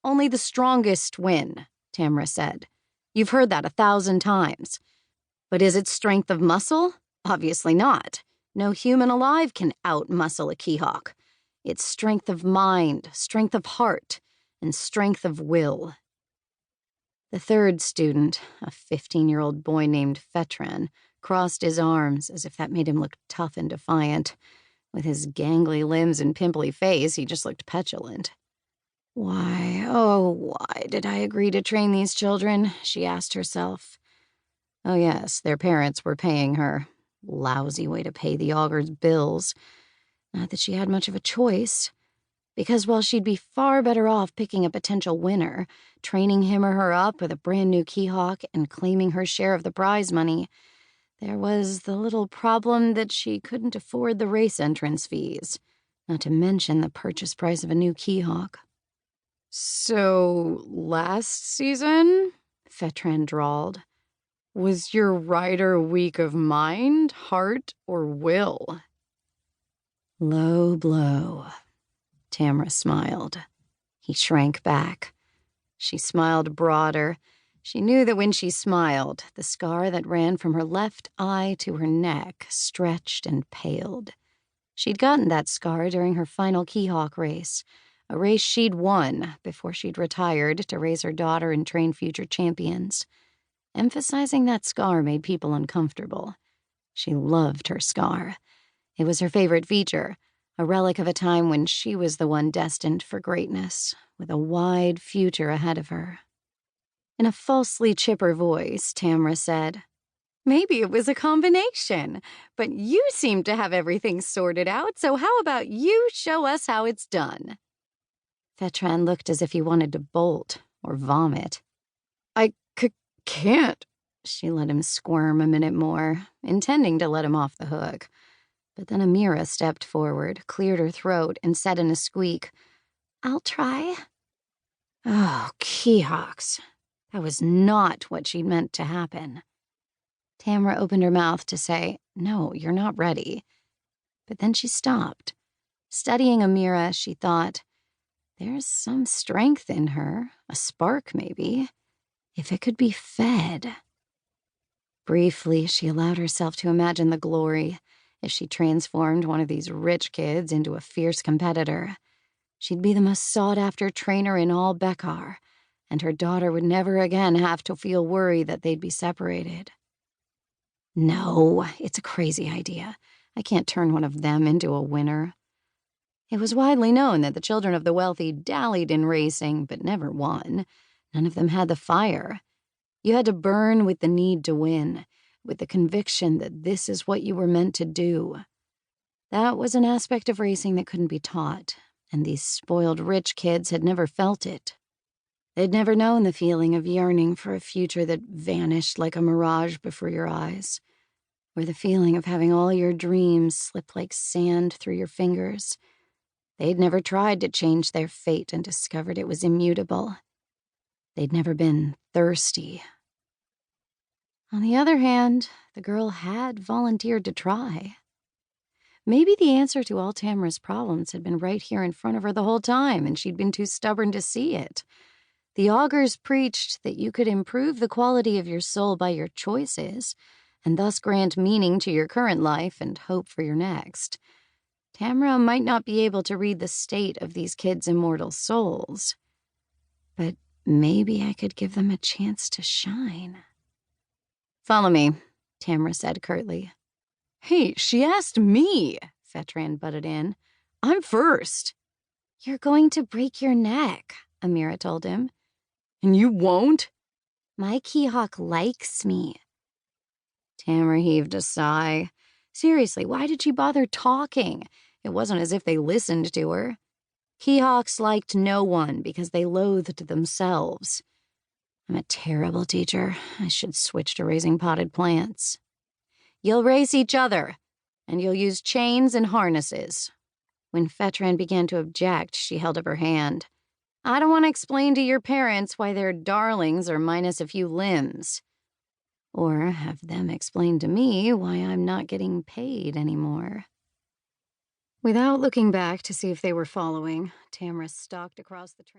Only the strongest win, Tamra said. You've heard that 1,000 times. But is it strength of muscle? Obviously not. No human alive can out-muscle a kehok. It's strength of mind, strength of heart, and strength of will. The third student, a 15-year-old boy named Fetran, crossed his arms as if that made him look tough and defiant. With his gangly limbs and pimply face, he just looked petulant. Why, oh, why did I agree to train these children? She asked herself. Oh yes, their parents were paying her. Lousy way to pay the augur's bills. Not that she had much of a choice. Because while she'd be far better off picking a potential winner, training him or her up with a brand new kehok and claiming her share of the prize money, there was the little problem that she couldn't afford the race entrance fees, not to mention the purchase price of a new kehok. So, last season, Fetran drawled, was your rider weak of mind, heart, or will? Low blow. Tamra smiled. He shrank back. She smiled broader. She knew that when she smiled, the scar that ran from her left eye to her neck stretched and paled. She'd gotten that scar during her final kehok race, a race she'd won before she'd retired to raise her daughter and train future champions. Emphasizing that scar made people uncomfortable. She loved her scar. It was her favorite feature, a relic of a time when she was the one destined for greatness, with a wide future ahead of her. In a falsely chipper voice, Tamra said, Maybe it was a combination, but you seem to have everything sorted out, so how about you show us how it's done? Fetran looked as if he wanted to bolt or vomit. I can't. She let him squirm a minute more, intending to let him off the hook. But then Amira stepped forward, cleared her throat, and said in a squeak, I'll try. Oh, kehoks. That was not what she'd meant to happen. Tamra opened her mouth to say, No, you're not ready. But then she stopped. Studying Amira, she thought, There's some strength in her, a spark maybe, if it could be fed. Briefly, she allowed herself to imagine the glory if she transformed one of these rich kids into a fierce competitor. She'd be the most sought-after trainer in all Becar, and her daughter would never again have to feel worried that they'd be separated. No, it's a crazy idea. I can't turn one of them into a winner. It was widely known that the children of the wealthy dallied in racing, but never won. None of them had the fire. You had to burn with the need to win, with the conviction that this is what you were meant to do. That was an aspect of racing that couldn't be taught, and these spoiled rich kids had never felt it. They'd never known the feeling of yearning for a future that vanished like a mirage before your eyes, or the feeling of having all your dreams slip like sand through your fingers. They'd never tried to change their fate and discovered it was immutable. They'd never been thirsty. On the other hand, the girl had volunteered to try. Maybe the answer to all Tamra's problems had been right here in front of her the whole time, and she'd been too stubborn to see it. The augurs preached that you could improve the quality of your soul by your choices, and thus grant meaning to your current life and hope for your next. Tamra might not be able to read the state of these kids' immortal souls, but maybe I could give them a chance to shine. Follow me, Tamra said curtly. Hey, she asked me, Fetran butted in. I'm first. You're going to break your neck, Amira told him. And you won't? My kehok likes me. Tamra heaved a sigh. Seriously, why did she bother talking? It wasn't as if they listened to her. Kehoks liked no one because they loathed themselves. I'm a terrible teacher. I should switch to raising potted plants. You'll race each other, and you'll use chains and harnesses. When Fetran began to object, she held up her hand. I don't want to explain to your parents why their darlings are minus a few limbs. Or have them explain to me why I'm not getting paid anymore. Without looking back to see if they were following, Tamra stalked across the train.